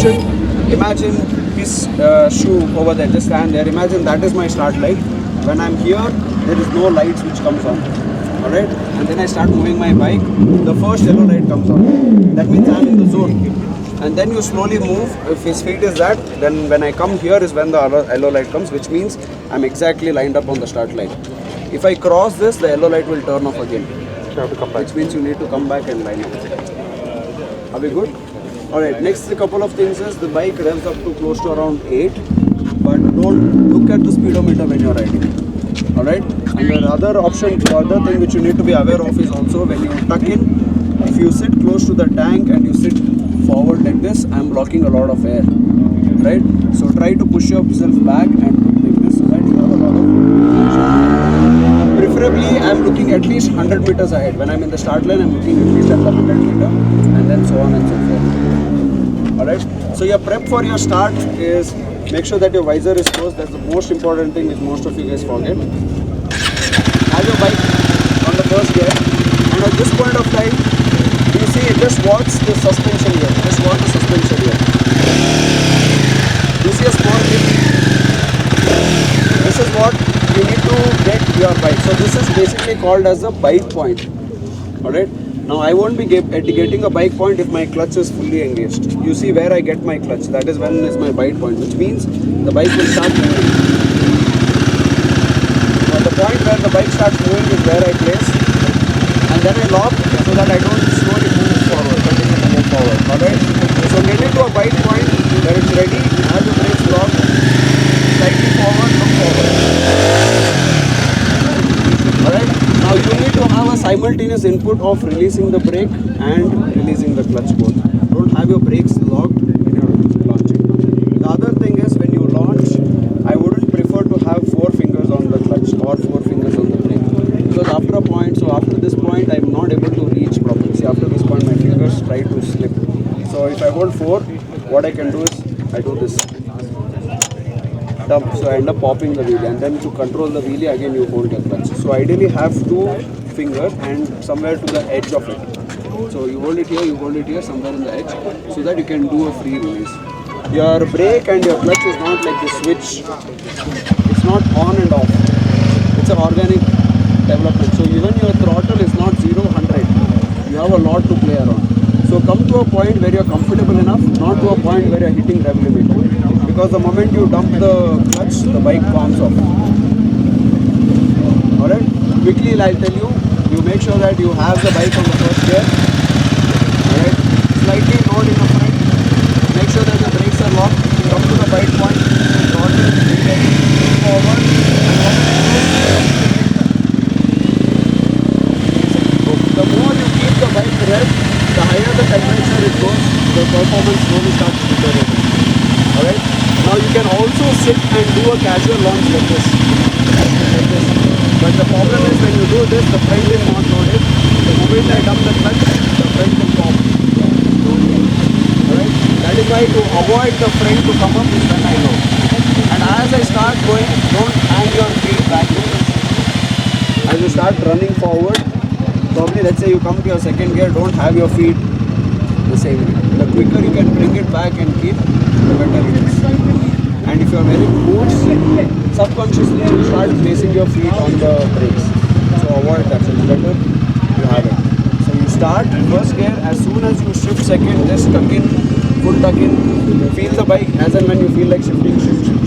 imagine this shoe over there, just stand there. Imagine that is my start light. When I'm here, there is no lights which comes on. Alright? And then I start moving my bike, the first yellow light comes on. That means I'm in the zone. And then you slowly move. If his feet is that, then when I come here is when the yellow light comes, which means I'm exactly lined up on the start line. If I cross this, the yellow light will turn off again. You have to come back. Which means you need to come back and line up. Are we good? Alright, next couple of things is the bike revs up to close to around 8, but don't look at the speedometer when you're riding. Alright? And the other option, the other thing which you need to be aware of is also when you tuck in, if you sit close to the tank and you sit forward like this, I'm blocking a lot of air. Right? So try to push yourself back and put like this so that you have a lot of preferably I'm looking at least 100 meters ahead. When I'm in the start line, I'm looking at least at 100 meters and then so on and so forth. Alright? So your prep for your start is make sure that your visor is closed. That's the most important thing which most of you guys forget. Have your bike on the first gear, and at this point of time, you see, just watch the suspension here. Just watch the suspension here. You see a small dip. This is what you need to get your bike. So this is basically called as a bike point. Alright? Now I won't be getting a bike point if my clutch is fully engaged. You see where I get my clutch. That is when is my bike point, which means the bike will start moving. Now the point where the bike starts moving is where I place. And then I lock so that I don't slowly move forward, continue to move forward. Alright? So get into a bike point where it's ready, have the brakes locked, slightly forward, look forward. Alright? Now you need to have a simultaneous input of releasing the brake and releasing the clutch both. Don't have your brakes locked when you're launching. The other thing is when you launch, I wouldn't prefer to have 4 fingers on the clutch or 4 fingers on the brake. Because after a point, so after this point, I'm not able to reach properly. See, after this point, my fingers try to slip. So if I hold 4, what I can do is, I do this. So I end up popping the wheelie, and then to control the wheelie, again you hold your clutch. So ideally have 2 fingers and somewhere to the edge of it. So you hold it here, somewhere in the edge, so that you can do a free release. Your brake and your clutch is not like the switch. It's not on and off. It's an organic development. So even your throttle is not 0-100. You have a lot to play around. So come to a point where you're comfortable enough, not to a point where you're hitting rev limit. Because the moment you dump the clutch, the bike calms off. Alright? Quickly I'll tell you, you make sure that you have the bike on the first gear. Alright? Slightly load in the front. Make sure that the brakes are locked. Come to the bike point, throttle, forward, and the more you keep the bike rev, the higher the temperature it goes, the performance slowly starts deteriorating. Alright? Now you can also sit and do a casual launch like this. But the problem is when you do this, the front is not loaded. The moment I dump the clutch, the front will pop. Alright? That is why to avoid the front to come up is when I load. And as I start going, don't hang your feet backwards. As you start running forward, probably let's say you come to your second gear, don't have your feet the same way. The quicker you can bring it back and keep, the better it is. And if you are wearing boots, subconsciously you start placing your feet on the brakes. So avoid that, so it's better you have it. So you start first gear, as soon as you shift second, just tuck in, full tuck in, feel the bike as and when you feel like shifting, shift.